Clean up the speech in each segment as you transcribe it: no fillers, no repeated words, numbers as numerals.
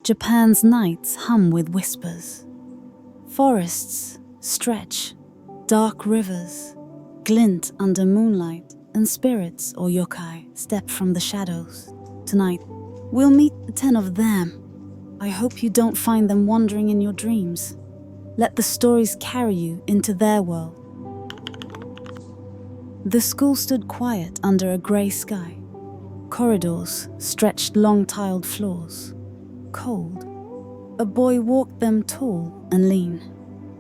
Japan's nights hum with whispers. Forests stretch, dark rivers glint under moonlight, and spirits or yokai step from the shadows. Tonight, we'll meet the 10 of them. I hope you don't find them wandering in your dreams. Let the stories carry you into their world. The school stood quiet under a grey sky. Corridors stretched long tiled floors. Cold. A boy walked them tall and lean,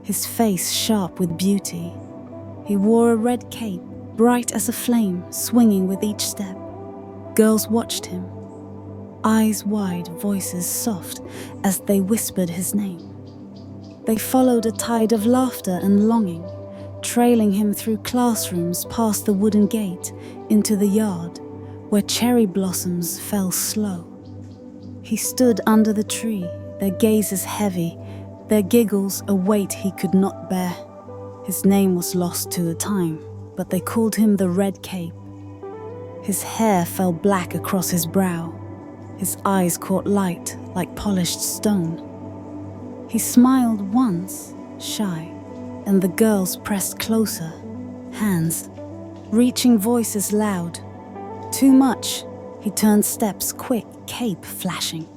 his face sharp with beauty. He wore a red cape, bright as a flame, swinging with each step. Girls watched him, eyes wide, voices soft, as they whispered his name. They followed a tide of laughter and longing, trailing him through classrooms past the wooden gate into the yard, where cherry blossoms fell slow. He stood under the tree, their gazes heavy, their giggles a weight he could not bear. His name was lost to a time, but they called him the Red Cape. His hair fell black across his brow. His eyes caught light like polished stone. He smiled once, shy, and the girls pressed closer, hands, reaching voices loud. Too much, he turned steps quick, cape flashing.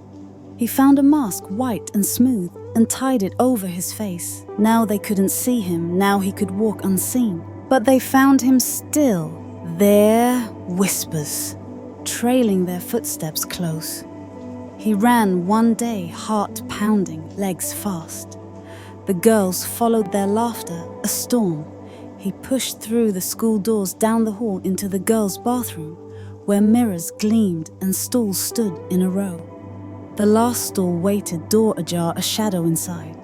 He found a mask white and smooth and tied it over his face. Now they couldn't see him, now he could walk unseen. But they found him still, their whispers, trailing their footsteps close. He ran one day, heart pounding, legs fast. The girls followed their laughter, a storm. He pushed through the school doors down the hall into the girls' bathroom, where mirrors gleamed and stools stood in a row. The last stall waited, door ajar, a shadow inside.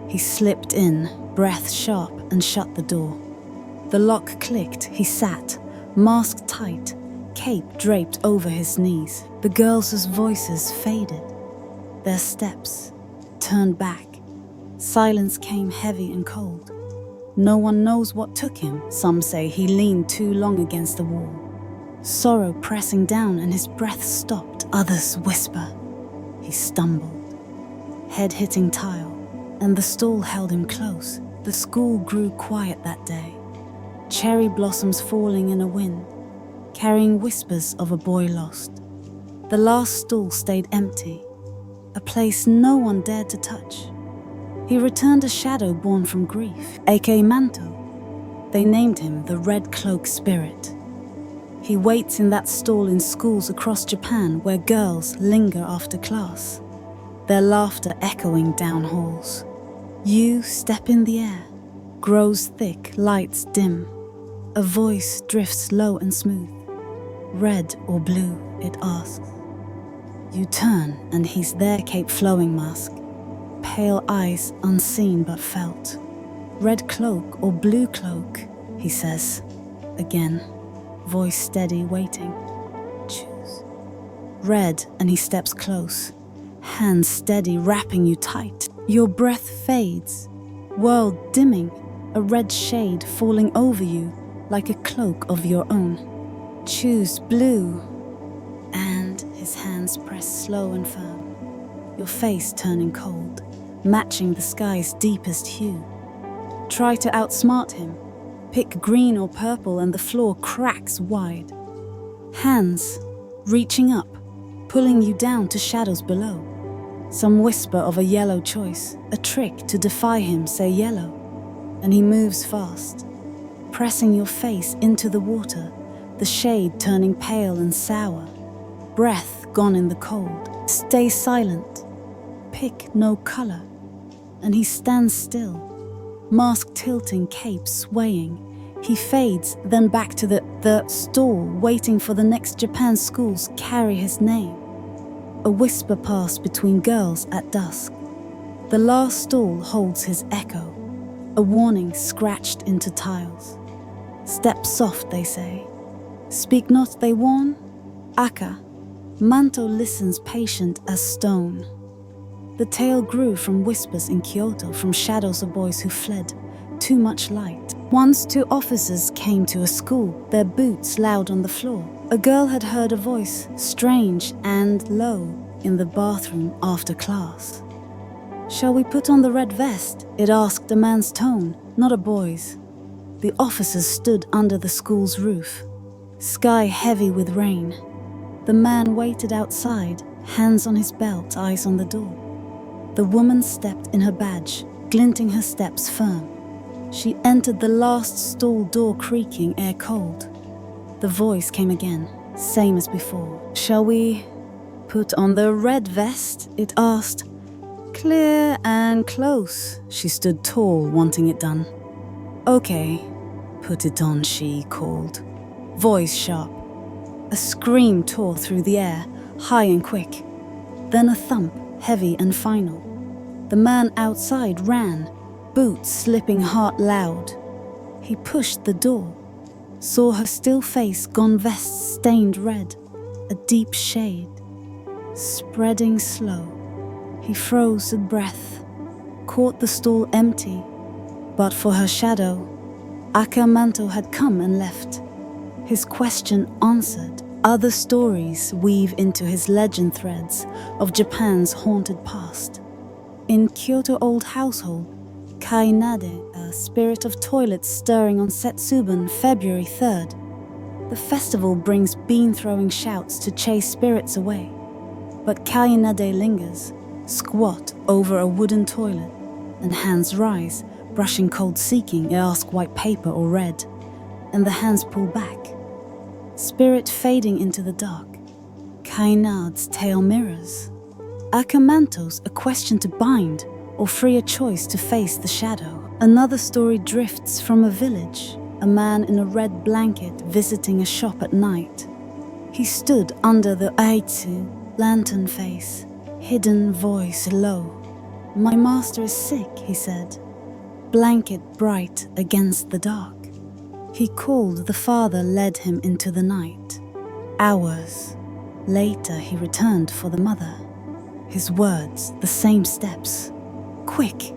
He slipped in, breath sharp, and shut the door. The lock clicked, he sat, mask tight, cape draped over his knees. The girls' voices faded. Their steps turned back. Silence came heavy and cold. No one knows what took him. Some say he leaned too long against the wall. Sorrow pressing down and his breath stopped. Others whisper. He stumbled, head hitting tile, and the stall held him close. The school grew quiet that day. Cherry blossoms falling in a wind, carrying whispers of a boy lost. The last stall stayed empty, a place no one dared to touch. He returned a shadow born from grief, Aka Manto. They named him the Red Cloak Spirit. He waits in that stall in schools across Japan where girls linger after class, their laughter echoing down halls. You step in the air, grows thick, lights dim. A voice drifts low and smooth. Red or blue, it asks. You turn and he's there, cape flowing mask. Pale eyes unseen but felt. Red cloak or blue cloak, he says. Again, voice steady, waiting. Choose. Red, and he steps close. Hands steady, wrapping you tight. Your breath fades. World dimming, a red shade falling over you like a cloak of your own. Choose blue. And his hands press slow and firm. Your face turning cold, matching the sky's deepest hue. Try to outsmart him. Pick green or purple and the floor cracks wide. Hands reaching up, pulling you down to shadows below. Some whisper of a yellow choice, a trick to defy him, say yellow. And he moves fast, pressing your face into the water, the shade turning pale and sour. Breath gone in the cold. Stay silent. Pick no color. And he stands still. Mask tilting, cape swaying. He fades, then back to the stall, waiting for the next Japan schools carry his name. A whisper passed between girls at dusk. The last stall holds his echo, a warning scratched into tiles. Step soft, they say. Speak not, they warn. Aka Manto listens patient as stone. The tale grew from whispers in Kyoto, from shadows of boys who fled. Too much light. Once 2 officers came to a school, their boots loud on the floor. A girl had heard a voice, strange and low. in the bathroom after class. "Shall we put on the red vest?" it asked, a man's tone, not a boy's. The officers stood under the school's roof, sky heavy with rain. The man waited outside, hands on his belt, eyes on the door. The woman stepped in her badge, glinting her steps firm. She entered the last stall door creaking, air cold. The voice came again, same as before. "Shall we put on the red vest?" it asked. Clear and close. She stood tall, wanting it done. "Okay, put it on," she called. Voice sharp. A scream tore through the air, high and quick. Then a thump, heavy and final. The man outside ran, boots slipping heart loud. He pushed the door, saw her still face, gone vest stained red, a deep shade, spreading slow. He froze at breath, caught the stall empty, but for her shadow, Aka Manto had come and left. His question answered. Other stories weave into his legend threads of Japan's haunted past. In Kyoto old household, Kainade, a spirit of toilets stirring on Setsuban, February 3rd. The festival brings bean-throwing shouts to chase spirits away. But Kainade lingers, squat over a wooden toilet, and hands rise, brushing cold seeking, ask white paper or red, and the hands pull back. Spirit fading into the dark. Kainad's tale mirrors. Aka Manto's a question to bind, or free a choice to face the shadow. Another story drifts from a village, a man in a red blanket visiting a shop at night. He stood under the 𝐕𝐝𝐢𝐻 lantern face, hidden voice low. "My master is sick," he said, blanket bright against the dark. He called, the father led him into the night. Hours later he returned for the mother. His words, the same steps. Quick!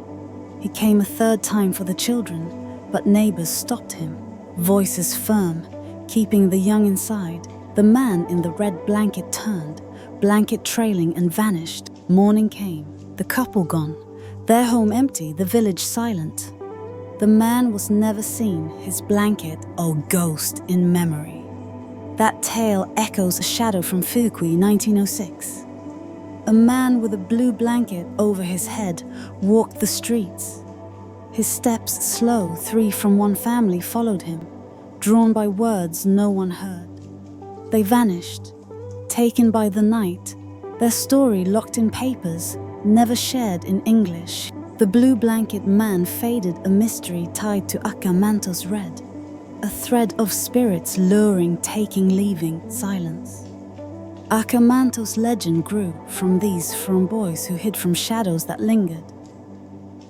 He came a third time for the children, but neighbors stopped him, voices firm, keeping the young inside. The man in the red blanket turned, blanket trailing and vanished. Morning came, the couple gone, their home empty, the village silent. The man was never seen, his blanket, oh ghost in memory. That tale echoes a shadow from Fukui, 1906. A man with a blue blanket over his head walked the streets. His steps slow, 3 from one family followed him, drawn by words no one heard. They vanished, taken by the night, their story locked in papers, never shared in English. The blue blanket man faded, a mystery tied to Aka Manto's red. A thread of spirits luring, taking, leaving, silence. Aka Manto's legend grew from boys who hid from shadows that lingered.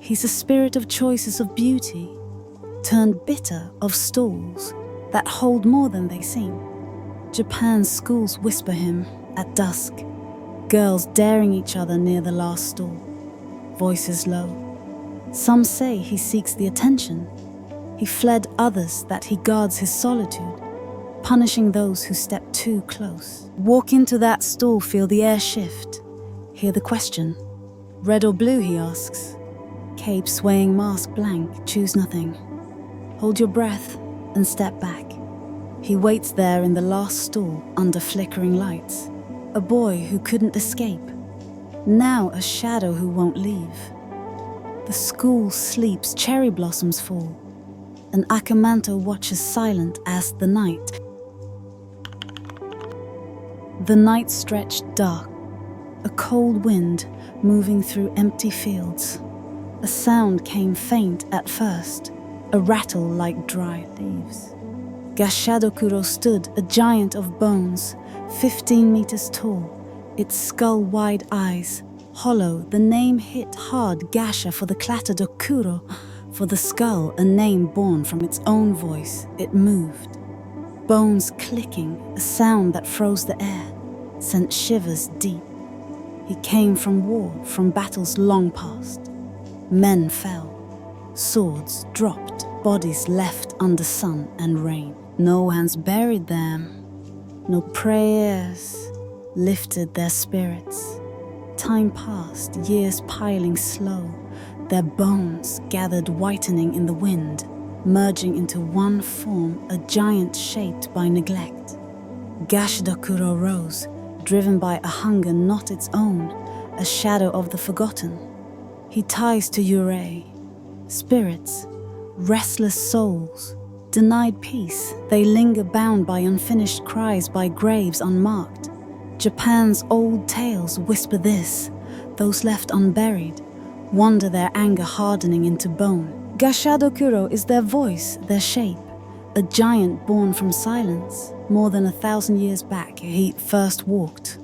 He's a spirit of choices of beauty, turned bitter of stalls that hold more than they seem. Japan's schools whisper him at dusk, girls daring each other near the last stall. Voices low. Some say he seeks the attention. He fled others that he guards his solitude, punishing those who step too close. Walk into that stall, feel the air shift. Hear the question. Red or blue, he asks. Cape swaying, mask blank, choose nothing. Hold your breath and step back. He waits there in the last stall under flickering lights. A boy who couldn't escape. Now a shadow who won't leave. The school sleeps, cherry blossoms fall, and Aka Manto watches silent as the night. The night stretched dark, a cold wind moving through empty fields. A sound came faint at first, a rattle like dry leaves. Gashadokuro stood, a giant of bones, 15 meters tall. Its skull-wide eyes, hollow, the name hit hard, Gasha for the Gashadokuro, for the skull, a name born from its own voice. It moved. Bones clicking, a sound that froze the air, sent shivers deep. He came from war, from battles long past. Men fell, swords dropped, bodies left under sun and rain. No hands buried them, no prayers lifted their spirits. Time passed, years piling slow, their bones gathered whitening in the wind, merging into one form, a giant shaped by neglect. Gashadokuro rose, driven by a hunger not its own, a shadow of the forgotten. He ties to 𝘎𝑳𝑰, spirits, restless souls, denied peace. They linger bound by unfinished cries, by graves unmarked. Japan's old tales whisper this, those left unburied wander, their anger hardening into bone. Gashadokuro is their voice, their shape, a giant born from silence. More than 1,000 years back he first walked.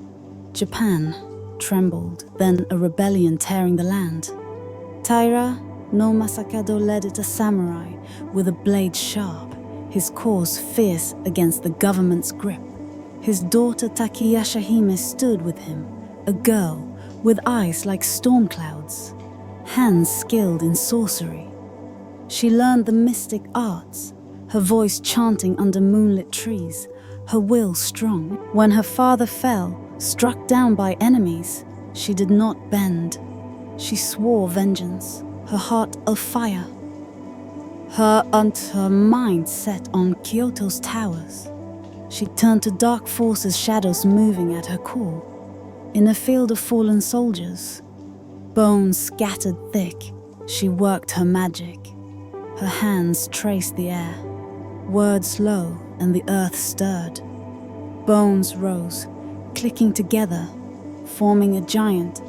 Japan trembled, then a rebellion tearing the land. Taira no Masakado led it, a samurai with a blade sharp, his cause fierce against the government's grip. His daughter Takeya Hime stood with him, a girl with eyes like storm clouds, hands skilled in sorcery. She learned the mystic arts, her voice chanting under moonlit trees, her will strong. When her father fell, struck down by enemies, she did not bend. She swore vengeance, her heart afire, her mind set on Kyoto's towers. She turned to dark forces, shadows moving at her call. In a field of fallen soldiers, bones scattered thick, she worked her magic. Her hands traced the air, words low and the earth stirred. Bones rose, clicking together, forming a giant.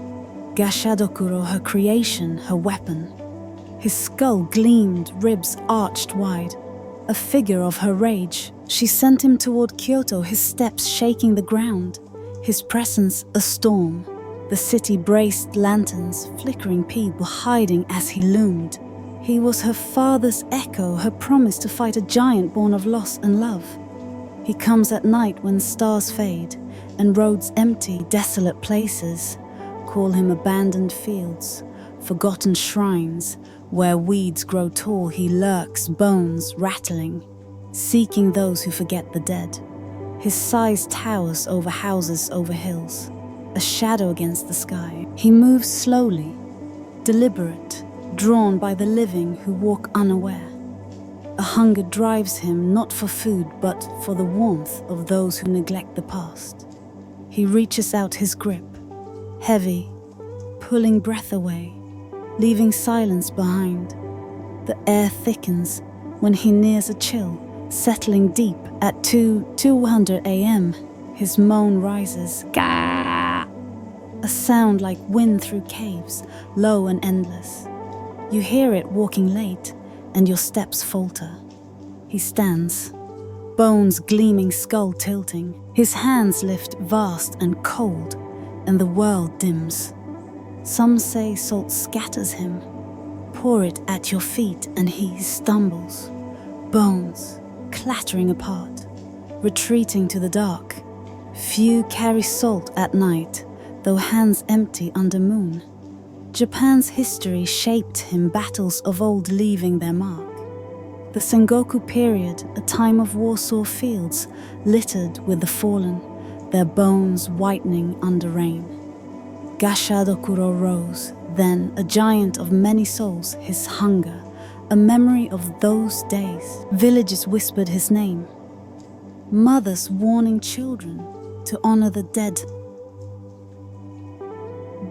Gashadokuro, her creation, her weapon. His skull gleamed, ribs arched wide, a figure of her rage. She sent him toward Kyoto, his steps shaking the ground, his presence a storm. The city braced, lanterns, flickering people hiding as he loomed. He was her father's echo, her promise to fight a giant born of loss and love. He comes at night when stars fade and roads empty, desolate places. Call him abandoned fields, forgotten shrines, where weeds grow tall. He lurks, bones rattling, seeking those who forget the dead. His size towers over houses, over hills, a shadow against the sky. He moves slowly, deliberate, drawn by the living who walk unaware. A hunger drives him, not for food, but for the warmth of those who neglect the past. He reaches out his grip, heavy, pulling breath away, leaving silence behind. The air thickens when he nears a chill, settling deep at 2:00 a.m. His moan rises, Gah! A sound like wind through caves, low and endless. You hear it walking late, and your steps falter. He stands, bones gleaming, skull tilting. His hands lift vast and cold, and the world dims. Some say salt scatters him. Pour it at your feet, and he stumbles. Bones clattering apart, retreating to the dark. Few carry salt at night, though hands empty under moon. Japan's history shaped him, battles of old leaving their mark. The Sengoku period, a time of war-sore fields, littered with the fallen, their bones whitening under rain. Gashadokuro rose, then a giant of many souls, his hunger, a memory of those days. Villages whispered his name, mothers warning children to honor the dead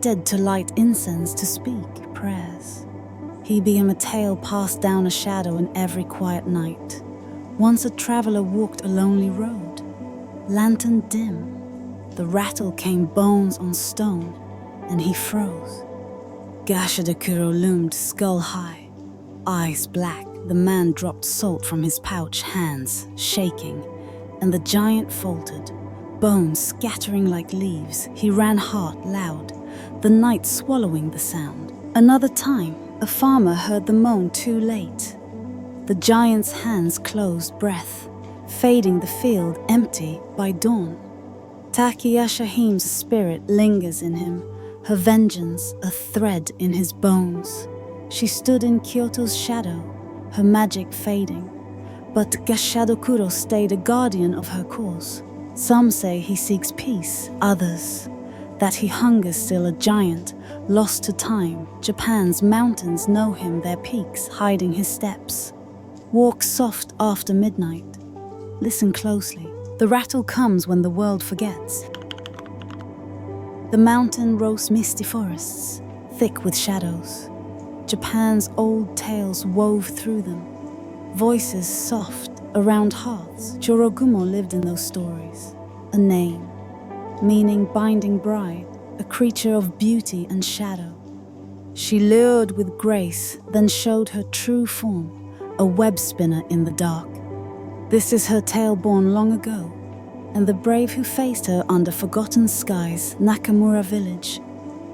to light incense, to speak prayers. He became a tale passed down a shadow in every quiet night. Once a traveler walked a lonely road, lantern dim. The rattle came, bones on stone, and he froze. Gashadokuro loomed skull high, eyes black. The man dropped salt from his pouch, hands shaking, and the giant faltered, bones scattering like leaves. He ran hard, loud, the night swallowing the sound. Another time, a farmer heard the moan too late. The giant's hands closed, breath fading, the field empty by dawn. Takeya Hime's spirit lingers in him, her vengeance a thread in his bones. She stood in Kyoto's shadow, her magic fading, but Gashadokuro stayed a guardian of her cause. Some say he seeks peace, others that he hungers still a giant, lost to time. Japan's mountains know him, their peaks hiding his steps. Walk soft after midnight. Listen closely. The rattle comes when the world forgets. The mountain roasts misty forests, thick with shadows. Japan's old tales wove through them. Voices soft around hearts. Jorogumo lived in those stories. A name, meaning binding bride, a creature of beauty and shadow. She lured with grace, then showed her true form, a web spinner in the dark. This is her tale born long ago, and the brave who faced her under forgotten skies, Nakamura village,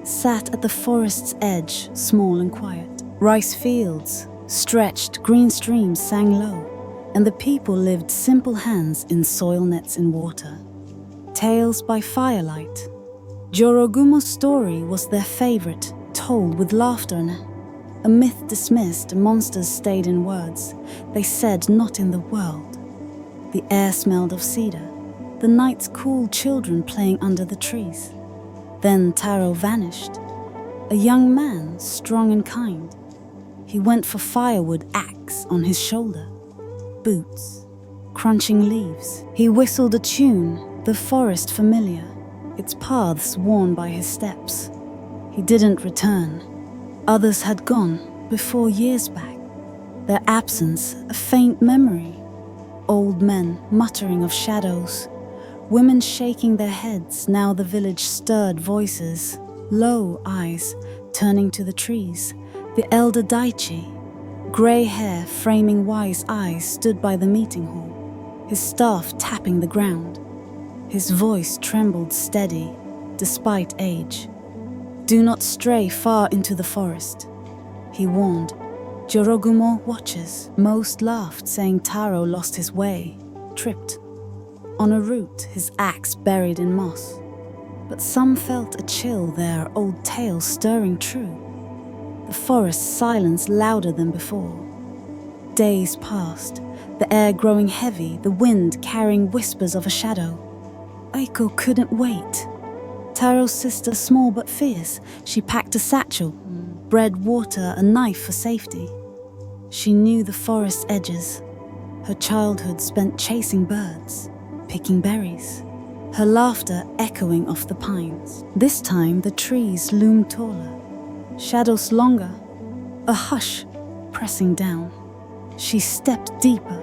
sat at the forest's edge, small and quiet. Rice fields stretched, green streams sang low, and the people lived simple hands in soil nets in water. Tales by firelight. Jorogumo's story was their favorite, told with laughter and a myth dismissed. Monsters stayed in words, they said not in the world. The air smelled of cedar, the night's cool children playing under the trees. Then Taro vanished, a young man, strong and kind. He went for firewood, axe on his shoulder, boots, crunching leaves. He whistled a tune, the forest familiar, its paths worn by his steps. He didn't return. Others had gone before years back. Their absence, a faint memory. Old men muttering of shadows, women shaking their heads. Now the village stirred voices, low eyes turning to the trees. The 𝘔𝑩𝐷𝘪𝘥, grey hair framing wise eyes, stood by the meeting hall, his staff tapping the ground. His voice trembled steady, despite age. Do not stray far into the forest, he warned. Jorogumo watches. Most laughed, saying Taro lost his way, tripped on a root, his axe buried in moss. But some felt a chill there, old tales stirring true. The forest's silence louder than before. Days passed, the air growing heavy, the wind carrying whispers of a shadow. Aiko couldn't wait. Taro's sister, small but fierce, she packed a satchel, bread, water, a knife for safety. She knew the forest's edges. Her childhood spent chasing birds, picking berries, her laughter echoing off the pines. This time the trees loomed taller, shadows longer, a hush pressing down. She stepped deeper,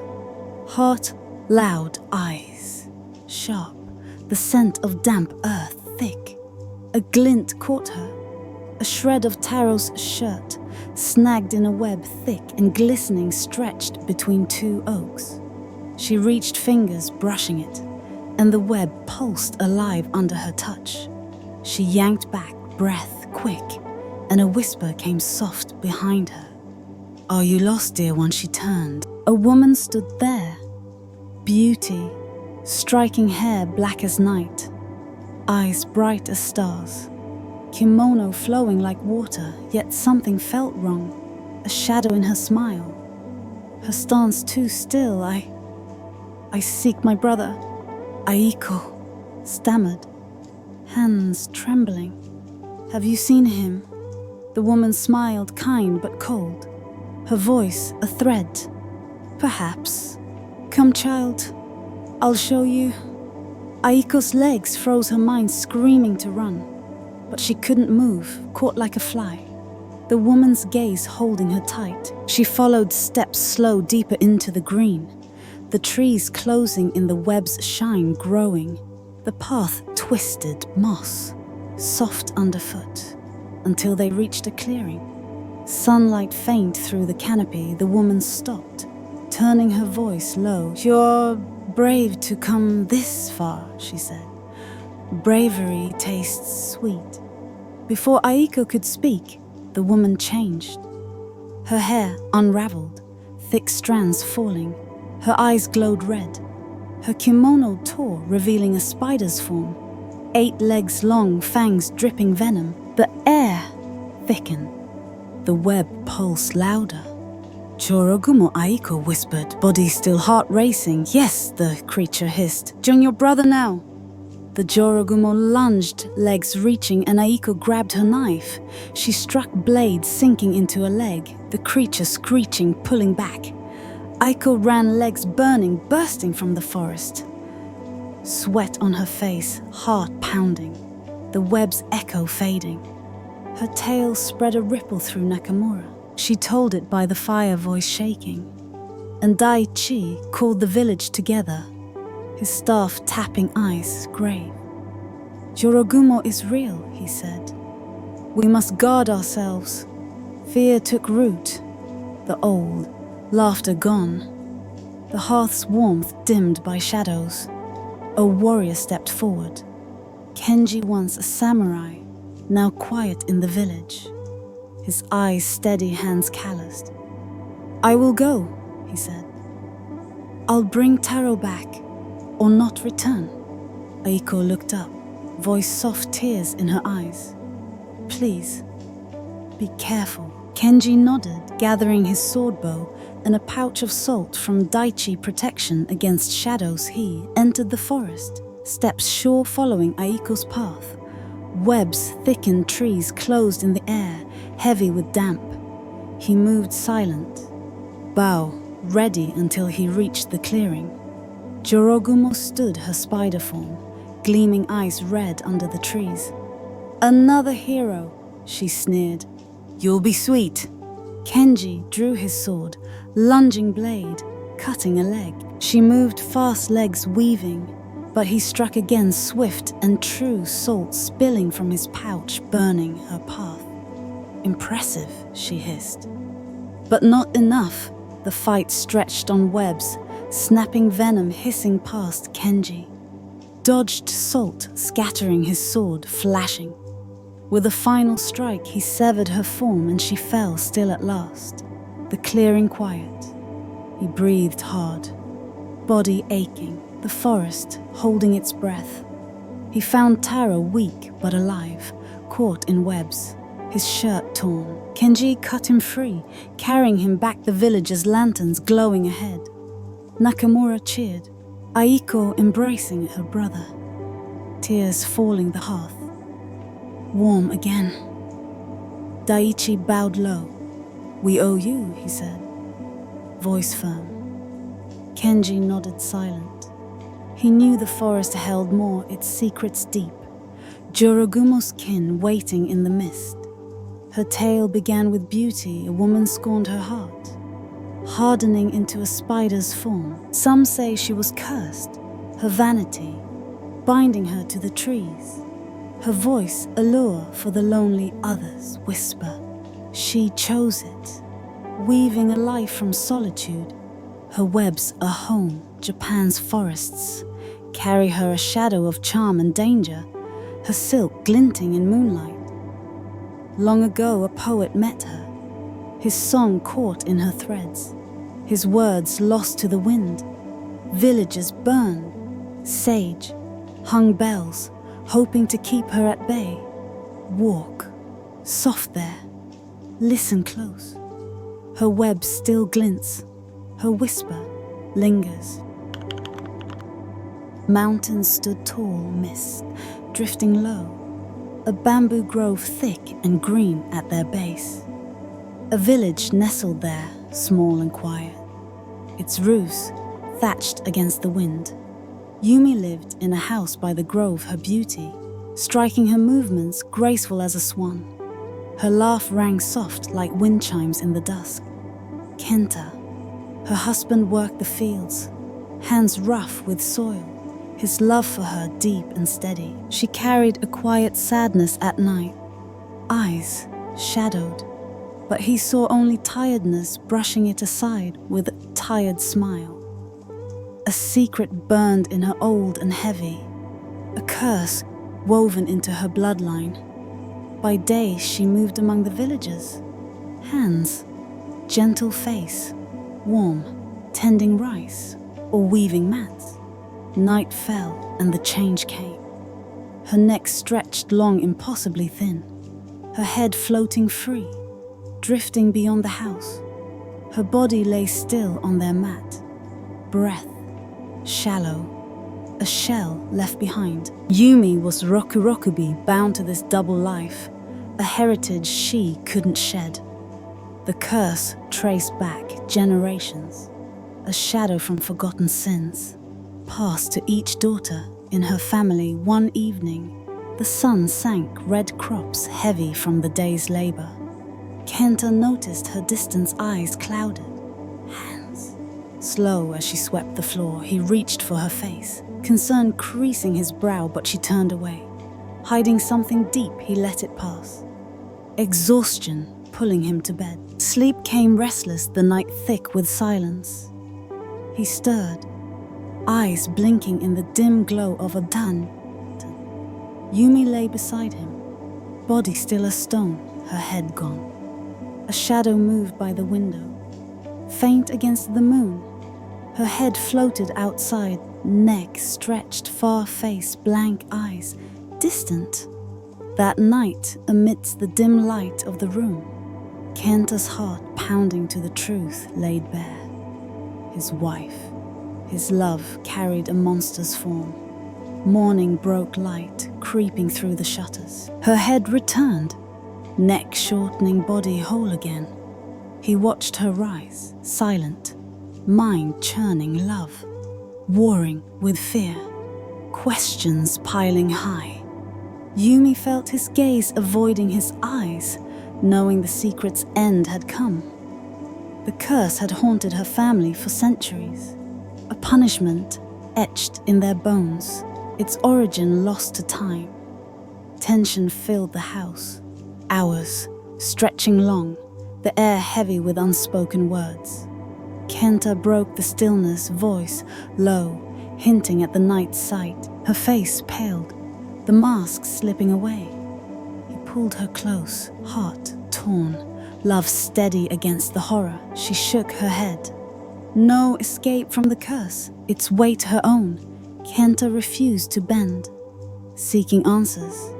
heart loud, eyes sharp, the scent of damp earth thick. A glint caught her, a shred of Taro's shirt, snagged in a web thick and glistening, stretched between two oaks. She reached fingers, brushing it, and the web pulsed alive under her touch. She yanked back, breath quick, and a whisper came soft behind her. Are you lost, dear one? She turned. A woman stood there. Beauty, striking hair black as night, eyes bright as stars, kimono flowing like water, yet something felt wrong, a shadow in her smile. Her stance too still. I seek my brother. Aiko stammered, hands trembling. Have you seen him? The woman smiled, kind but cold, her voice a thread. Perhaps. Come, child, I'll show you. Aiko's legs froze, her mind screaming to run, but she couldn't move, caught like a fly. The woman's gaze holding her tight. She followed, steps slow, deeper into the green. The trees closing in the web's shine, growing. The path twisted, moss, soft underfoot, until they reached a clearing. Sunlight faint through the canopy. The woman stopped, turning her voice low. You're brave to come this far, she said. Bravery tastes sweet. Before Aiko could speak, the woman changed. Her hair unraveled, thick strands falling. Her eyes glowed red. Her kimono tore, revealing a spider's form. 8 legs long, fangs dripping venom. The air thickened. The web pulsed louder. Jorogumo, Aiko whispered, body still, heart racing. Yes, the creature hissed. Join your brother now. The Jorogumo lunged, legs reaching, and Aiko grabbed her knife. She struck blade sinking into a leg, the creature screeching, pulling back. Aiko ran, legs burning, bursting from the forest. Sweat on her face, heart pounding, the web's echo fading. Her tale spread a ripple through Nakamura. She told it by the fire voice shaking. And Daichi called the village together, his staff tapping ice grave. Jorogumo is real, he said. We must guard ourselves. Fear took root, the old, laughter gone, the hearth's warmth dimmed by shadows. A warrior stepped forward. Kenji, once a samurai, now quiet in the village. His eyes steady, hands calloused. I will go, he said. I'll bring Taro back, or not return. Aiko looked up, voice soft, tears in her eyes. Please, be careful. Kenji nodded, gathering his sword bow and a pouch of salt from Daichi protection against shadows. He entered the forest, steps sure following Aiko's path. Webs thickened, trees closed in the air, heavy with damp. He moved silent, bow ready until he reached the clearing. Jorogumo stood, her spider form, gleaming eyes red under the trees. Another hero, she sneered. You'll be sweet. Kenji drew his sword, lunging blade, cutting a leg. She moved fast, legs weaving, but he struck again, swift and true, salt spilling from his pouch, burning her path. Impressive, she hissed. But not enough. The fight stretched on webs, snapping venom hissing past Kenji. Dodged salt, scattering his sword, flashing. With a final strike, he severed her form and she fell still at last. The clearing quiet. He breathed hard, body aching, the forest holding its breath. He found Taro weak but alive, caught in webs, his shirt torn. Kenji cut him free, carrying him back the village's lanterns glowing ahead. Nakamura cheered, Aiko embracing her brother, tears falling the hearth. Warm again. Daichi bowed low. We owe you, he said, voice firm. Kenji nodded silent. He knew the forest held more, its secrets deep. Jorogumo's kin waiting in the mist. Her tale began with beauty, a woman scorned her heart, hardening into a spider's form. Some say she was cursed, her vanity, binding her to the trees. Her voice a lure for the lonely others, whisper. She chose it, weaving a life from solitude. Her webs a home, Japan's forests carry her a shadow of charm and danger, her silk glinting in moonlight. Long ago a poet met her, his song caught in her threads, his words lost to the wind. Villages burned, sage, hung bells, hoping to keep her at bay. Walk, soft there, listen close. Her web still glints, her whisper lingers. Mountains stood tall, mist drifting low, a bamboo grove thick and green at their base. A village nestled there, small and quiet, its roofs thatched against the wind. Yumi lived in a house by the grove, her beauty, striking her movements graceful as a swan. Her laugh rang soft like wind chimes in the dusk. Kenta, her husband, worked the fields, hands rough with soil, his love for her deep and steady. She carried a quiet sadness at night, eyes shadowed, but he saw only tiredness, brushing it aside with a tired smile. A secret burned in her, old and heavy, a curse woven into her bloodline. By day she moved among the villagers, hands, gentle face, warm, tending rice or weaving mats. Night fell and the change came. Her neck stretched long, impossibly thin, her head floating free, drifting beyond the house. Her body lay still on their mat, breath shallow, a shell left behind. Yumi was Rokurokubi, bound to this double life, a heritage she couldn't shed. The curse traced back generations, a shadow from forgotten sins, passed to each daughter in her family. One evening, the sun sank red crops heavy from the day's labor. Kenta noticed her distant eyes clouded. Hands. Slow as she swept the floor, he reached for her face, concern creasing his brow, but she turned away. Hiding something deep, he let it pass. Exhaustion pulling him to bed. Sleep came restless, the night thick with silence. He stirred, eyes blinking in the dim glow of a 𝘗𝘪𝘥. Yumi lay beside him, body still a stone, her head gone. A shadow moved by the window, faint against the moon. Her head floated outside, neck stretched, far face, blank eyes, distant. That night, amidst the dim light of the room, Kenta's heart pounding to the truth laid bare. His wife, his love carried a monster's form. Morning broke light, creeping through the shutters. Her head returned, neck shortening, body whole again. He watched her rise, silent, mind churning, love, warring with fear, questions piling high. Yumi felt his gaze avoiding his eyes, knowing the secret's end had come. The curse had haunted her family for centuries, a punishment etched in their bones, its origin lost to time. Tension filled the house, hours stretching long, the air heavy with unspoken words. Kenta broke the stillness, voice low, hinting at the night's sight. Her face paled, the mask slipping away. He pulled her close, heart torn, love steady against the horror. She shook her head. No escape from the curse, its weight her own. Kenta refused to bend. Seeking answers,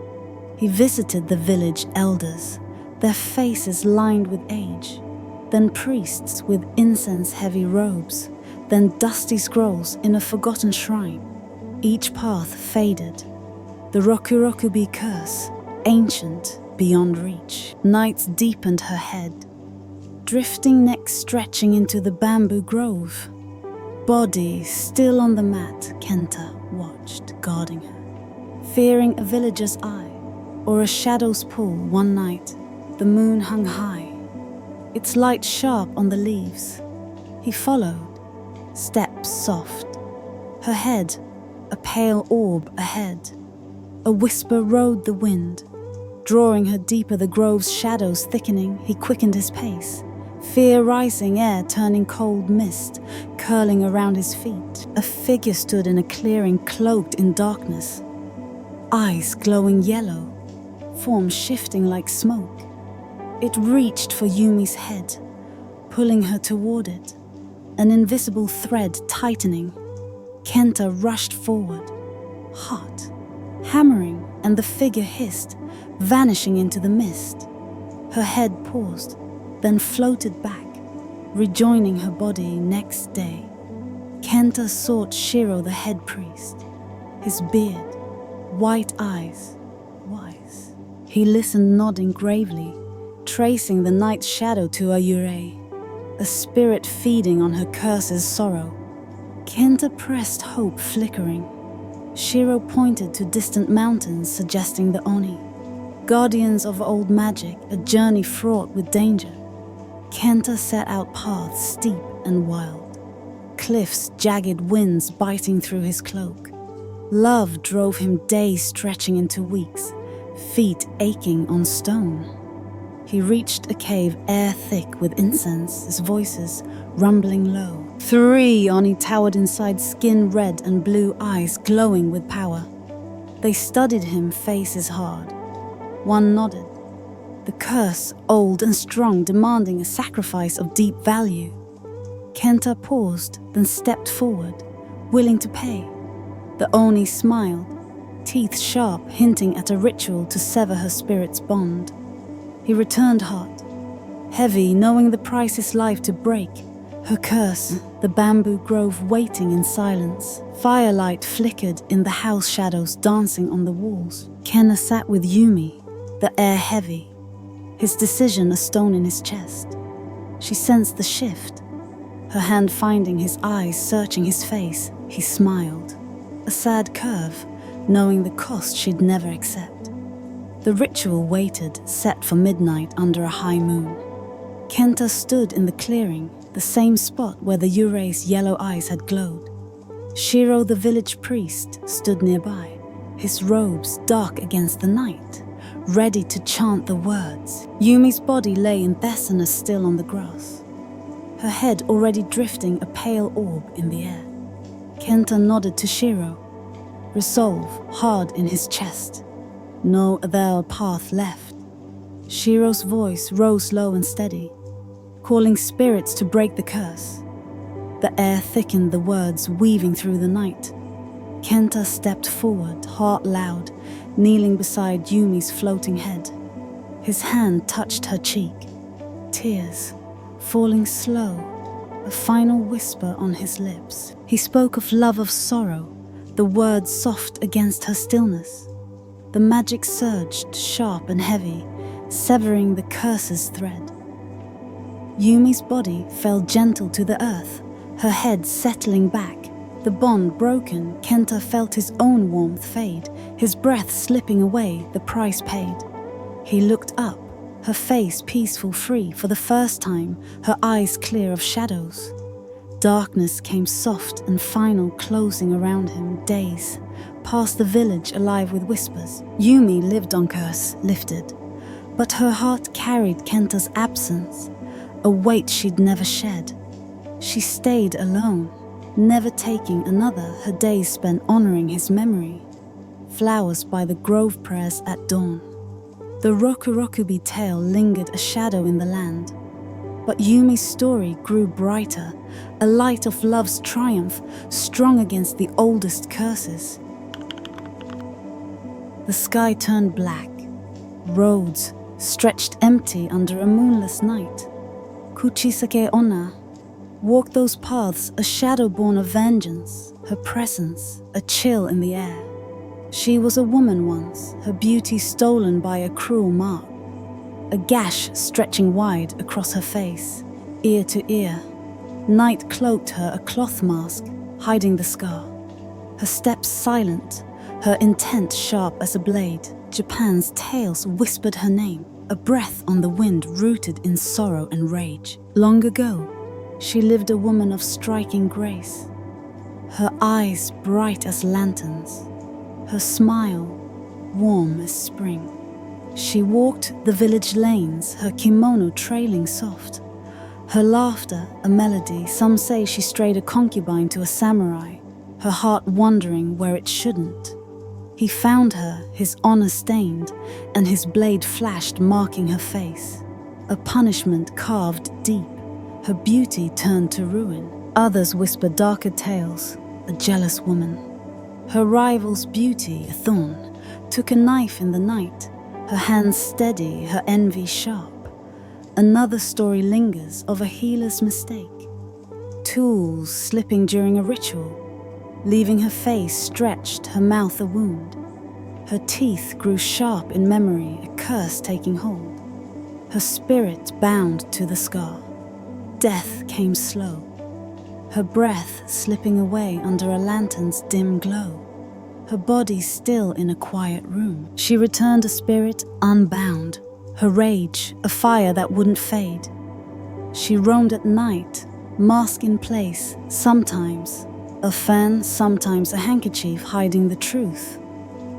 he visited the village elders, their faces lined with age, then priests with incense-heavy robes, then dusty scrolls in a forgotten shrine. Each path faded, the Rokurokubi curse, ancient beyond reach. Nights deepened her head, drifting neck stretching into the bamboo grove. Body still on the mat, Kenta watched, guarding her, fearing a villager's eye or a shadow's pull. One night, the moon hung high, its light sharp on the leaves. He followed, steps soft, her head a pale orb ahead. A whisper rode the wind, drawing her deeper, the grove's shadows thickening. He quickened his pace, fear rising, air turning cold mist, curling around his feet. A figure stood in a clearing, cloaked in darkness, eyes glowing yellow, form shifting like smoke. It reached for Yumi's head, pulling her toward it, an invisible thread tightening. Kenta rushed forward, heart hammering, and the figure hissed, vanishing into the mist. Her head paused, then floated back, rejoining her body next day. Kenta sought 𝘠𝑩𝑜, the head priest, his beard, white eyes, wise. He listened, nodding gravely, tracing the night's shadow to a 𝘠𝑩𝑜𝑢𝑟𝑒, a spirit feeding on her curse's sorrow. Kenta pressed, hope flickering. 𝘠𝑩𝑜 pointed to distant mountains, suggesting the Oni, guardians of old magic, a journey fraught with danger. Kenta set out paths steep and wild, cliffs, jagged winds biting through his cloak. Love drove him, days stretching into weeks, feet aching on stone. He reached a cave, air thick with incense, his voices rumbling low. 3 Oni towered inside, skin red and blue, eyes glowing with power. They studied him, faces hard. One nodded. The curse, old and strong, demanding a sacrifice of deep value. Kenta paused, then stepped forward, willing to pay. The Oni smiled, teeth sharp, hinting at a ritual to sever her spirit's bond. He returned, heart heavy, knowing the price is life to break, Her curse, the bamboo grove waiting in silence. Firelight flickered in the house shadows dancing on the walls. Kenna sat with Yumi, the air heavy, his decision a stone in his chest. She sensed the shift, her hand finding his eyes, searching his face. He smiled, a sad curve, knowing the cost she'd never accept. The ritual waited, set for midnight under a high moon. Kenta stood in the clearing, the same spot where the Yurei's yellow eyes had glowed. Shiro, the village priest, stood nearby, his robes dark against the night, ready to chant the words. Yumi's body lay in Thesana still on the grass, her head already drifting a pale orb in the air. Kenta nodded to Shiro, resolve hard in his chest. No other path left. Shiro's voice rose low and steady, calling spirits to break the curse. The air thickened, the words weaving through the night. Kenta stepped forward, heart loud, kneeling beside Yumi's floating head. His hand touched her cheek, tears falling slow, a final whisper on his lips. He spoke of love, of sorrow, the words soft against her stillness. The magic surged, sharp and heavy, severing the curse's thread. Yumi's body fell gentle to the earth, her head settling back. The bond broken, Kenta felt his own warmth fade, his breath slipping away, the price paid. He looked up, her face peaceful, free, for the first time, her eyes clear of shadows. Darkness came soft and final, closing around him, days, past the village alive with whispers. Yumi lived on curse, lifted, but her heart carried Kenta's absence, a weight she'd never shed. She stayed alone, never taking another, her days spent honoring his memory. Flowers by the grove, prayers at dawn. The Rokurokubi tale lingered a shadow in the land, but Yumi's story grew brighter, a light of love's triumph, strong against the oldest curses. The sky turned black, roads stretched empty under a moonless night. Kuchisake Onna walked those paths, a shadow born of vengeance, her presence a chill in the air. She was a woman once, her beauty stolen by a cruel mark, a gash stretching wide across her face, ear to ear. Night cloaked her, a cloth mask, hiding the scar. Her steps silent, her intent sharp as a blade. Japan's tales whispered her name, a breath on the wind rooted in sorrow and rage. Long ago, she lived a woman of striking grace, her eyes bright as lanterns, her smile warm as spring. She walked the village lanes, her kimono trailing soft, her laughter a melody. Some say she strayed a concubine to a samurai, her heart wandering where it shouldn't. He found her, his honor stained, and his blade flashed, marking her face. A punishment carved deep, her beauty turned to ruin. Others whispered darker tales, a jealous woman. Her rival's beauty, a thorn, took a knife in the night, her hands steady, her envy sharp. Another story lingers of a healer's mistake, tools slipping during a ritual, leaving her face stretched, her mouth a wound. Her teeth grew sharp in memory, a curse taking hold. Her spirit bound to the scar. Death came slow, her breath slipping away under a lantern's dim glow. Her body still in a quiet room. She returned a spirit unbound, her rage a fire that wouldn't fade. She roamed at night, mask in place, sometimes a fan, sometimes a handkerchief hiding the truth.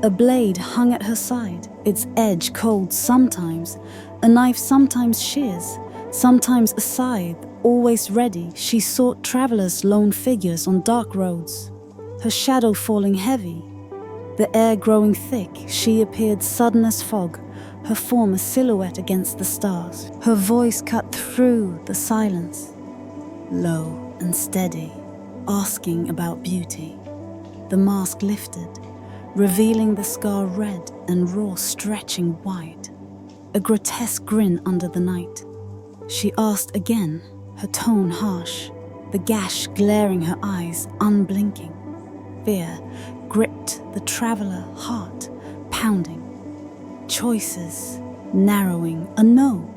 A blade hung at her side, its edge cold sometimes, a knife sometimes shears, sometimes a scythe, always ready. She sought travelers, lone figures on dark roads, her shadow falling heavy. The air growing thick, she appeared sudden as fog, her form a silhouette against the stars. Her voice cut through the silence, low and steady, asking about beauty. The mask lifted, revealing the scar red and raw, stretching wide. A grotesque grin under the night. She asked again, her tone harsh. the gash glaring her eyes, unblinking. Fear gripped the traveler, heart pounding. Choices narrowing, a no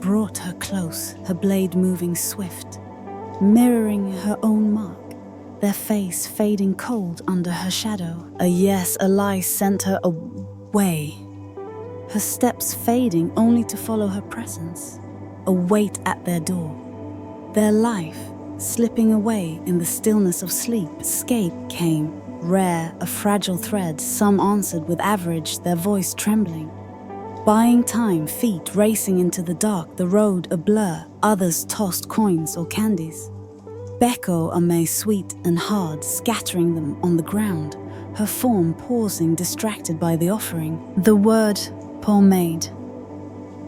brought her close, her blade moving swift, mirroring her own mark, their face fading cold under her shadow. A yes, a lie sent her away, her steps fading only to follow her presence, a wait at their door, their life slipping away in the stillness of sleep. Escape came, rare, a fragile thread, some answered with average, their voice trembling. Buying time, feet racing into the dark, the road a blur, others tossed coins or candies. 𝘁𝘁𝐿 sweet and hard, scattering them on the ground, her form pausing, distracted by the offering. The word pomade,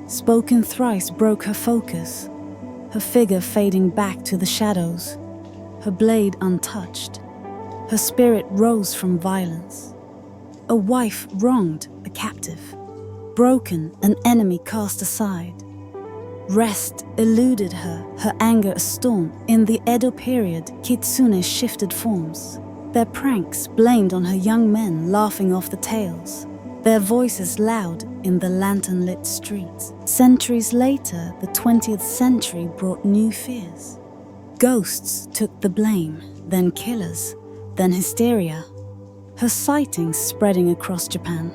spoken thrice, broke her focus, her figure fading back to the shadows, her blade untouched. Her spirit rose from violence. A wife wronged, a captive, broken, an enemy cast aside. Rest eluded her, her anger a storm. In the Edo period, kitsune shifted forms, their pranks blamed on her young men, laughing off the tales, their voices loud in the lantern-lit streets. Centuries later, the 20th century brought new fears. Ghosts took the blame, then killers, then hysteria. Her sightings spreading across Japan,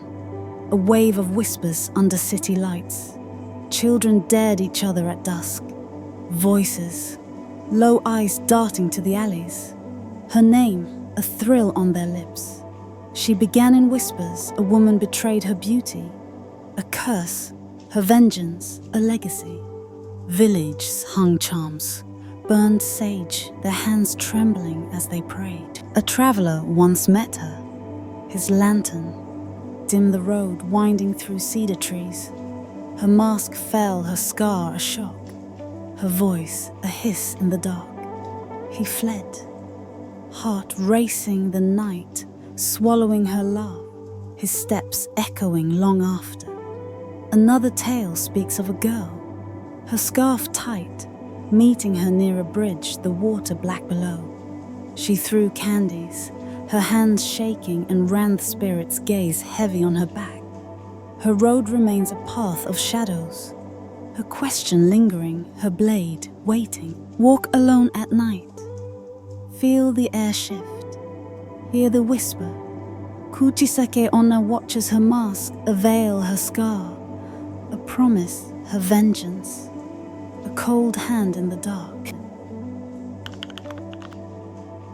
a wave of whispers under city lights. Children dared each other at dusk. Voices, low eyes darting to the alleys. Her name, a thrill on their lips. She began in whispers, a woman betrayed her beauty. A curse, her vengeance, a legacy. Villages hung charms, burned sage, their hands trembling as they prayed. A traveler once met her. His lantern dimmed the road winding through cedar trees. Her mask fell, her scar a shock, her voice a hiss in the dark. He fled, heart racing the night, swallowing her laugh, his steps echoing long after. Another tale speaks of a girl, her scarf tight, meeting her near a bridge, the water black below. She threw candies, her hands shaking, and ran the spirit's gaze heavy on her back. Her road remains a path of shadows, her question lingering, her blade waiting. Walk alone at night, feel the air shift, hear the whisper. Kuchisake Onna watches her mask, a veil her scar, a promise her vengeance, a cold hand in the dark.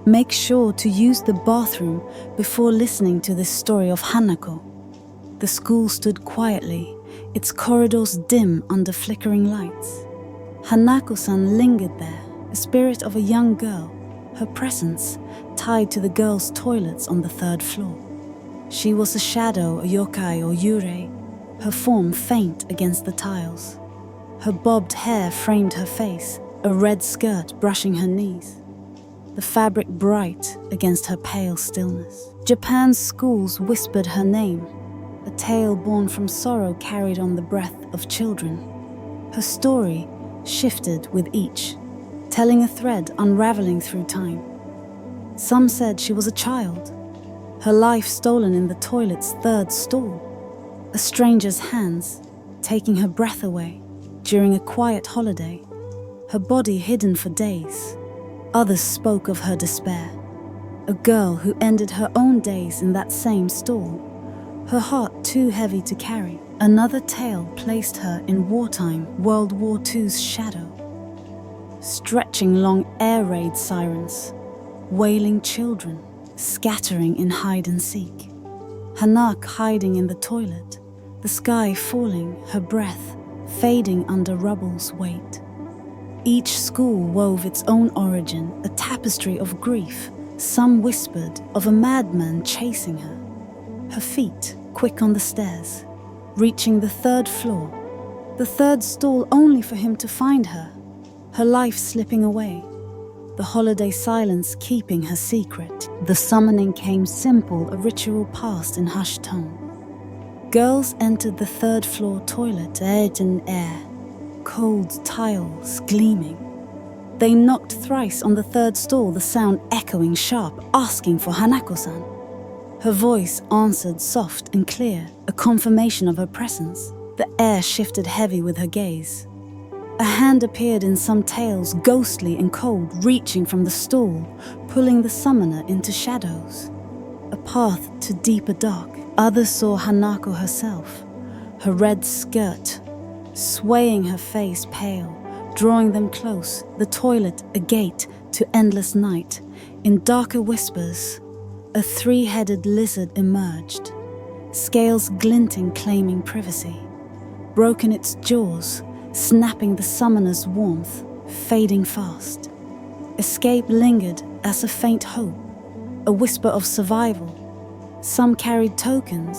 Make sure to use the bathroom before listening to this story of Hanako. The school stood quietly, its corridors dim under flickering lights. Hanako-san lingered there, a spirit of a young girl, her presence tied to the girls' toilets on the 3rd floor. She was a shadow, a yokai or yurei, her form faint against the tiles. Her bobbed hair framed her face, a red skirt brushing her knees, the fabric bright against her pale stillness. Japan's schools whispered her name, a tale born from sorrow carried on the breath of children. Her story shifted with each, telling a thread unraveling through time. Some said she was a child, her life stolen in the toilet's 3rd stall, a stranger's hands taking her breath away during a quiet holiday, her body hidden for days. Others spoke of her despair, a girl who ended her own days in that same stall, her heart too heavy to carry. Another tale placed her in wartime, World War II's shadow, stretching long air raid sirens, wailing children, scattering in hide and seek. Hanako hiding in the toilet, the sky falling, her breath fading under rubble's weight. Each school wove its own origin, a tapestry of grief. Some whispered of a madman chasing her. Her feet quick on the stairs, reaching the 3rd floor, the 3rd stall only for him to find her, her life slipping away, the holiday silence keeping her secret. The summoning came simple, a ritual passed in hushed tone. Girls entered the 3rd floor toilet, edge and air, cold tiles gleaming. They knocked thrice on the third stall, the sound echoing sharp, asking for Hanako-san. Her voice answered soft and clear, a confirmation of her presence. The air shifted heavy with her gaze. A hand appeared in some tales, ghostly and cold, reaching from the stall, pulling the summoner into shadows. A path to deeper dark. Others saw Hanako herself, her red skirt, swaying her face pale, drawing them close, the toilet a gate to endless night. In darker whispers, a three-headed lizard emerged, scales glinting, claiming privacy. Broken its jaws, snapping the summoner's warmth, fading fast. Escape lingered as a faint hope, a whisper of survival. Some carried tokens.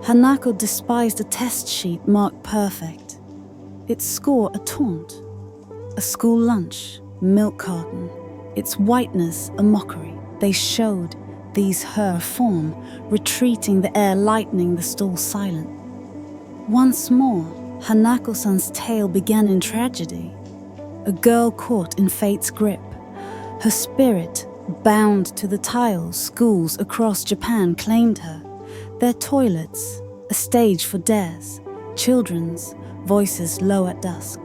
Hanako despised a test sheet marked perfect. Its score a taunt, a school lunch, milk carton, its whiteness a mockery. They showed these her form, retreating, the air lightening, the stall silent. Once more, Hanako-san's tale began in tragedy. A girl caught in fate's grip, her spirit bound to the tiles. Schools across Japan claimed her, their toilets a stage for dares, children's voices low at dusk.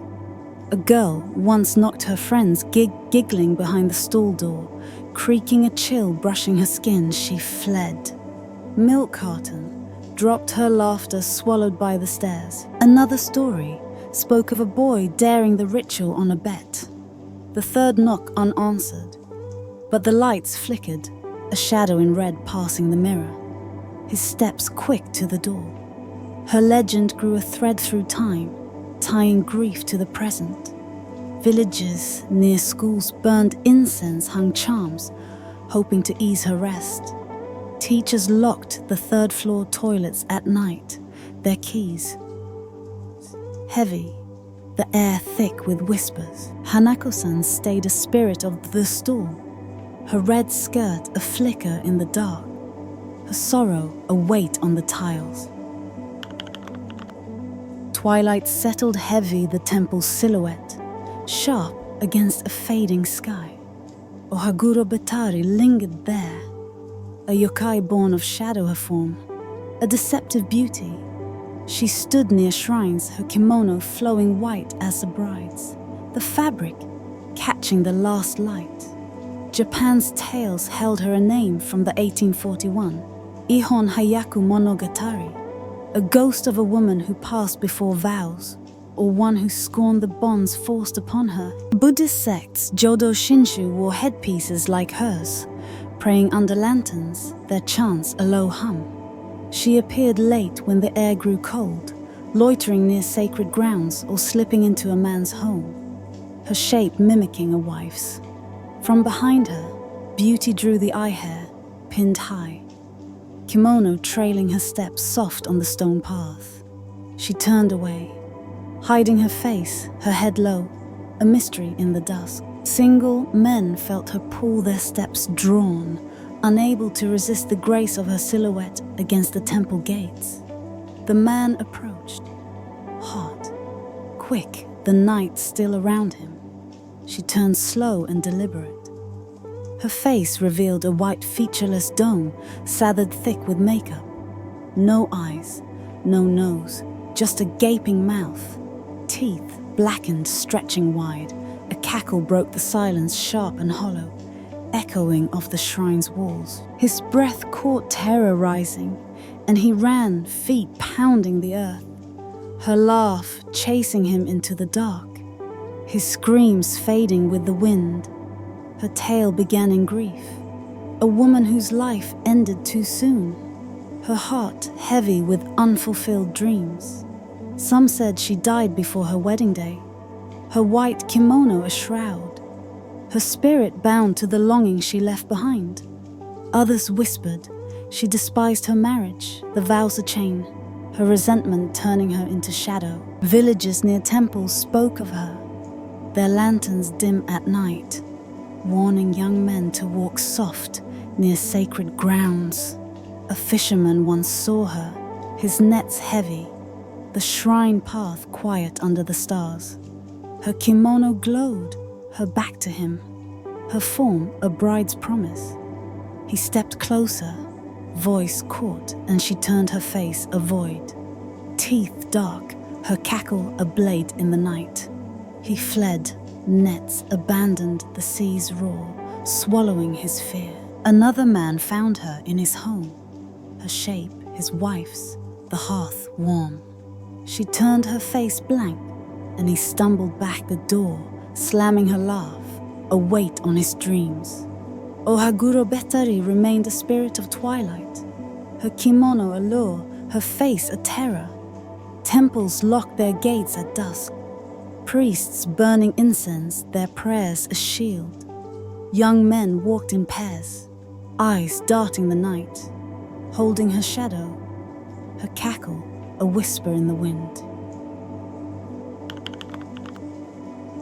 A girl once knocked her friends, giggling behind the stall door, creaking a chill brushing her skin. She fled. Milk carton dropped her laughter, swallowed by the stairs. Another story spoke of a boy daring the ritual on a bet. The third knock unanswered, but the lights flickered, a shadow in red passing the mirror. His steps quick to the door. Her legend grew a thread through time, tying grief to the present. Villages near schools burned incense, hung charms, hoping to ease her rest. Teachers locked the third-floor toilets at night, their keys heavy, the air thick with whispers. Hanako-san stayed a spirit of the stall, her red skirt a flicker in the dark, her sorrow a weight on the tiles. Twilight settled heavy the temple's silhouette, sharp against a fading sky. Ohaguro Bettari lingered there, a yokai born of shadow her form, a deceptive beauty. She stood near shrines, her kimono flowing white as the bride's, the fabric catching the last light. Japan's tales held her a name from the 1841, Ihon Hayaku Monogatari, a ghost of a woman who passed before vows, or one who scorned the bonds forced upon her. Buddhist sects Jodo Shinshu wore headpieces like hers, praying under lanterns, their chants a low hum. She appeared late when the air grew cold, loitering near sacred grounds or slipping into a man's home, her shape mimicking a wife's. From behind her, beauty drew the eye hair, pinned high, kimono trailing her steps soft on the stone path. She turned away, hiding her face, her head low, a mystery in the dusk. Single men felt her pull, their steps drawn, unable to resist the grace of her silhouette against the temple gates. The man approached, hot, quick, the night still around him. She turned slow and deliberate. Her face revealed a white featureless dome, slathered thick with makeup. No eyes, no nose, just a gaping mouth. Teeth blackened, stretching wide. A cackle broke the silence, sharp and hollow, echoing off the shrine's walls. His breath caught terror rising, and he ran, feet pounding the earth. Her laugh chasing him into the dark, his screams fading with the wind. Her tale began in grief, a woman whose life ended too soon, her heart heavy with unfulfilled dreams. Some said she died before her wedding day, her white kimono a shroud, her spirit bound to the longing she left behind. Others whispered she despised her marriage, the vows a chain, her resentment turning her into shadow. Villagers near temples spoke of her, their lanterns dim at night, warning young men to walk soft near sacred grounds. A fisherman once saw her, his nets heavy, the shrine path quiet under the stars. Her kimono glowed, her back to him, her form a bride's promise. He stepped closer, voice caught, and she turned her face a void. Teeth dark, her cackle a blade in the night. He fled, nets abandoned the sea's roar, swallowing his fear. Another man found her in his home, her shape his wife's, the hearth warm. She turned her face blank, and he stumbled back the door, slamming her laugh, a weight on his dreams. Ohaguro Bettari remained a spirit of twilight, her kimono a lure, her face a terror. Temples locked their gates at dusk, priests burning incense, their prayers a shield. Young men walked in pairs, eyes darting the night, holding her shadow, her cackle a whisper in the wind.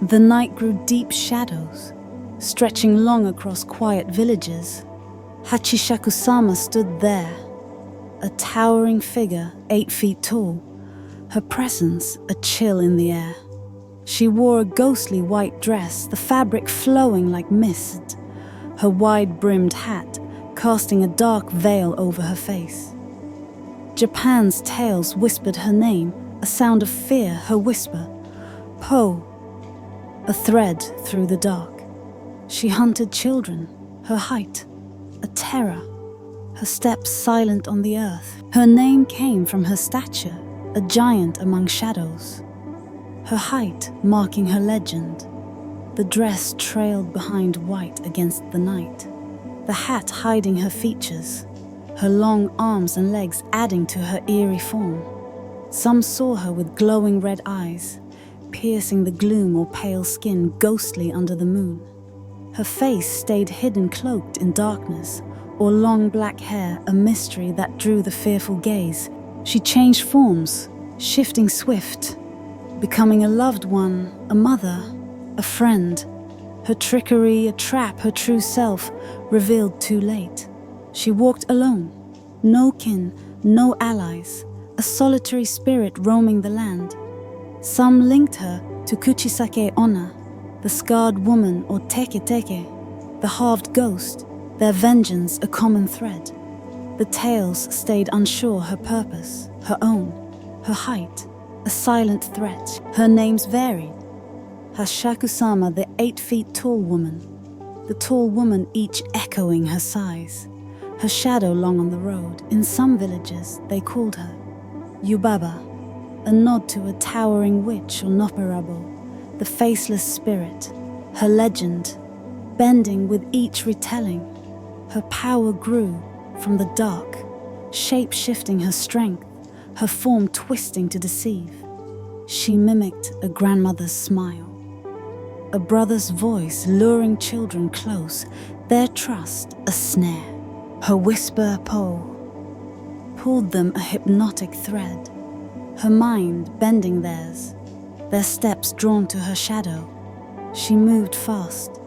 The night grew deep shadows, stretching long across quiet villages. Hachishakusama stood there, a towering figure 8 feet tall, her presence a chill in the air. She wore a ghostly white dress, the fabric flowing like mist, her wide-brimmed hat casting a dark veil over her face. Japan's tales whispered her name, a sound of fear, her whisper, Po, a thread through the dark. She hunted children, her height, a terror, her steps silent on the earth. Her name came from her stature, a giant among shadows. Her height marking her legend. The dress trailed behind white against the night, the hat hiding her features, her long arms and legs adding to her eerie form. Some saw her with glowing red eyes, piercing the gloom or pale skin ghostly under the moon. Her face stayed hidden, cloaked in darkness, or long black hair, a mystery that drew the fearful gaze. She changed forms, shifting swift, becoming a loved one, a mother, a friend. Her trickery, a trap, her true self, revealed too late. She walked alone, no kin, no allies, a solitary spirit roaming the land. Some linked her to Kuchisake Onna, the scarred woman, or Teke Teke, the halved ghost, their vengeance a common thread. The tales stayed unsure her purpose, her own, her height, a silent threat. Her names varied. Hachishakusama, the 8 feet tall woman, the tall woman each echoing her size, her shadow long on the road. In some villages they called her Yubaba, a nod to a towering witch or 𝘠𝘓𝑚, the faceless spirit, her legend, bending with each retelling. Her power grew from the dark, shape-shifting her strength, her form twisting to deceive. She mimicked a grandmother's smile, a brother's voice luring children close, their trust a snare. Her whisper, Po, pulled them a hypnotic thread, her mind bending theirs, their steps drawn to her shadow. She moved fast,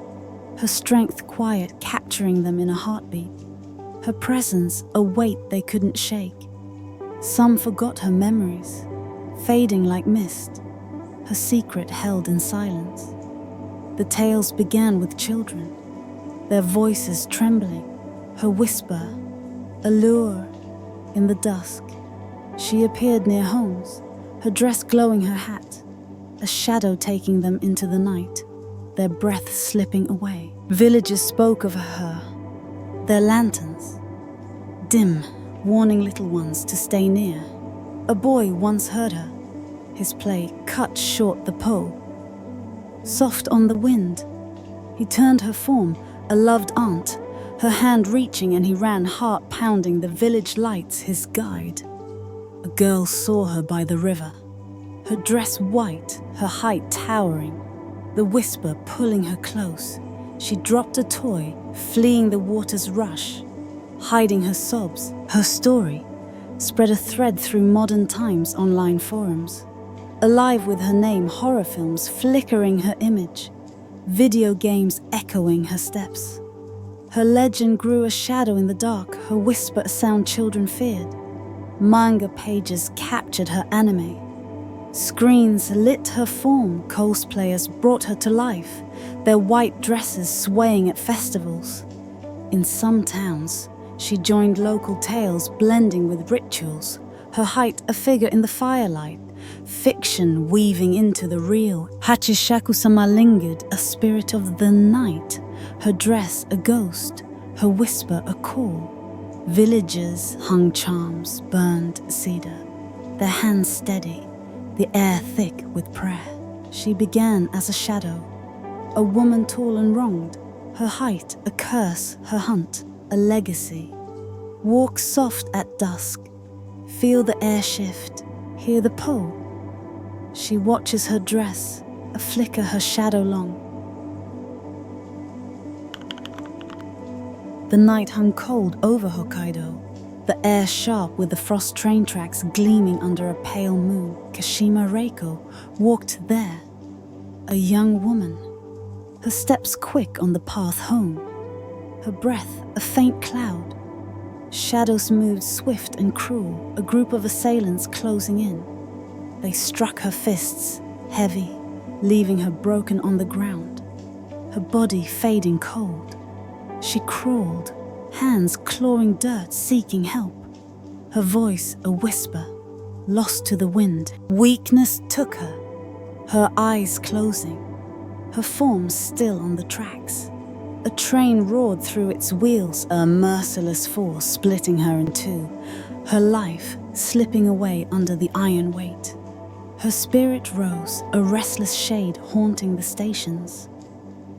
her strength quiet, capturing them in a heartbeat, her presence a weight they couldn't shake. Some forgot her memories, fading like mist, her secret held in silence. The tales began with children, their voices trembling, her whisper, a lure in the dusk. She appeared near homes, her dress glowing her hat, a shadow taking them into the night, their breath slipping away. Villages spoke of her, their lanterns, dim, warning little ones to stay near. A boy once heard her, his play cut short the Po. Soft on the wind, he turned her form, a loved aunt, her hand reaching, and he ran, heart pounding, the village lights his guide. A girl saw her by the river, her dress white, her height towering, the whisper pulling her close. She dropped a toy, fleeing the water's rush, hiding her sobs. Her story spread a thread through modern times online forums, alive with her name, horror films flickering her image, video games echoing her steps. Her legend grew a shadow in the dark, her whisper a sound children feared. Manga pages captured her anime, Screens lit her form, cosplayers brought her to life, their white dresses swaying at festivals. In some towns, she joined local tales blending with rituals, her height a figure in the firelight, fiction weaving into the real. Hachishakusama lingered, a spirit of the night, her dress a ghost, her whisper a call. Villagers hung charms, burned cedar, their hands steady, the air thick with prayer. She began as a shadow, a woman tall and wronged, her height a curse, her hunt a legacy. Walk soft at dusk, feel the air shift, hear the pull. She watches her dress, a flicker her shadow long. The night hung cold over Hokkaido, the air sharp with the frost train tracks gleaming under a pale moon. Kashima Reiko walked there, a young woman, her steps quick on the path home, her breath a faint cloud. Shadows moved swift and cruel, a group of assailants closing in. They struck her fists, heavy, leaving her broken on the ground, her body fading cold. She crawled, hands clawing dirt, seeking help, her voice a whisper, lost to the wind. Weakness took her eyes closing, her form still on the tracks. A train roared through its wheels, a merciless force splitting her in two, her life slipping away under the iron weight. Her spirit rose, a restless shade haunting the stations.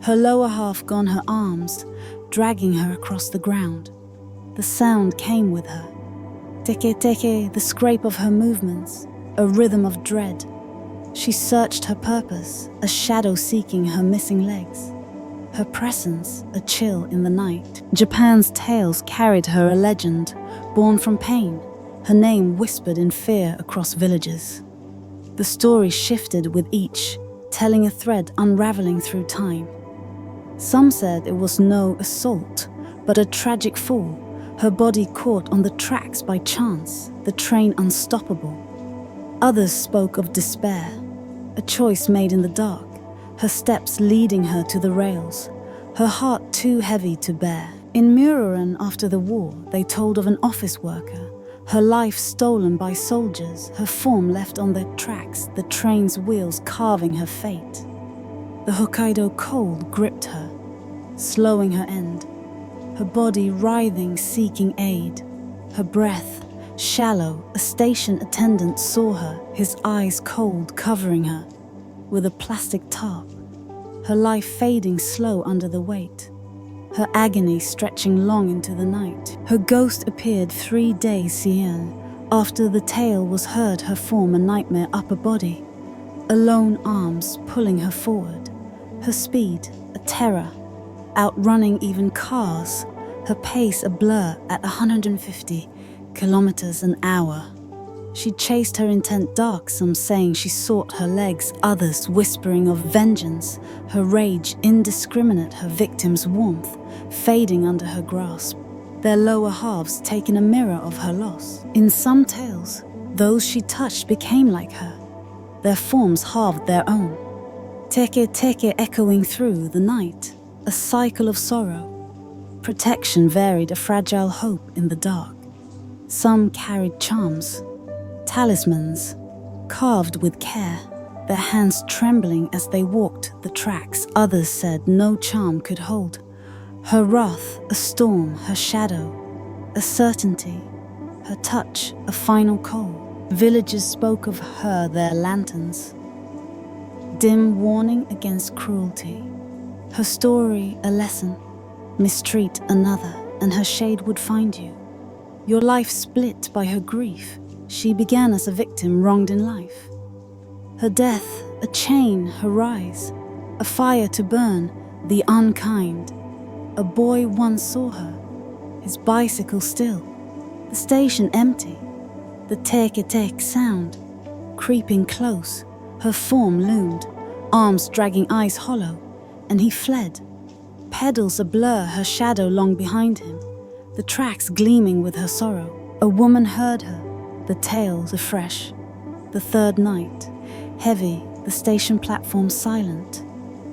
Her lower half gone, her arms dragging her across the ground. The sound came with her. Teke Teke, the scrape of her movements, a rhythm of dread. She searched her purpose, a shadow seeking her missing legs. Her presence, a chill in the night. Japan's tales carried her a legend, born from pain, her name whispered in fear across villages. The story shifted with each, telling a thread unraveling through time. Some said it was no assault, but a tragic fall, her body caught on the tracks by chance, the train unstoppable. Others spoke of despair, a choice made in the dark, her steps leading her to the rails, her heart too heavy to bear. In Muroran after the war, they told of an office worker, her life stolen by soldiers, her form left on the tracks, the train's wheels carving her fate. The Hokkaido cold gripped her, slowing her end, her body writhing, seeking aid, her breath shallow. A station attendant saw her, his eyes cold, covering her with a plastic tarp, her life fading slow under the weight, her agony stretching long into the night. Her ghost appeared 3 days Sien after the tale was heard, her form a nightmare upper body, alone arms pulling her forward, her speed a terror, outrunning even cars, her pace a blur at 150 kilometers an hour. She chased her intent dark, some saying she sought her legs, others whispering of vengeance, her rage indiscriminate, her victim's warmth fading under her grasp, their lower halves taking a mirror of her loss. In some tales, those she touched became like her, their forms halved their own. Teke Teke echoing through the night, a cycle of sorrow. Protection varied, a fragile hope in the dark. Some carried charms, talismans, carved with care, their hands trembling as they walked the tracks. Others said no charm could hold. Her wrath a storm, her shadow a certainty, her touch a final call. Villagers spoke of her, their lanterns, dim warning against cruelty. Her story a lesson, mistreat another, and her shade would find you. Your life split by her grief. She began as a victim wronged in life. Her death, a chain, her rise, a fire to burn the unkind. A boy once saw her, his bicycle still, the station empty, the Teke Teke sound, creeping close, her form loomed, arms dragging eyes hollow, and he fled, pedals a blur, her shadow long behind him, the tracks gleaming with her sorrow. A woman heard her, the tales afresh. The third night, Heavy, the station platform silent.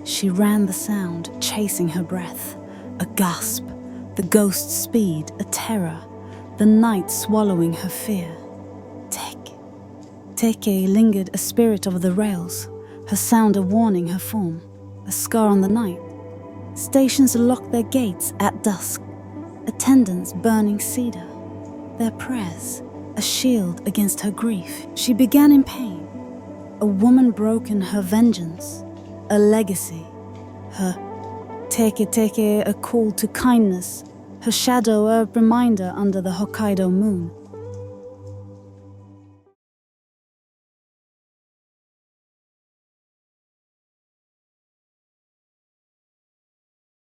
She ran the sound, chasing her breath. A gasp, the ghost's speed, a terror, the night swallowing her fear. Teke. Teke lingered, a spirit of the rails, her sound a warning, her form, a scar on the night. Stations locked their gates at dusk, attendants burning cedar. Their prayers, a shield against her grief. She began in pain, a woman broken, her vengeance, a legacy. Her Teke Teke, a call to kindness, her shadow a reminder under the Hokkaido moon.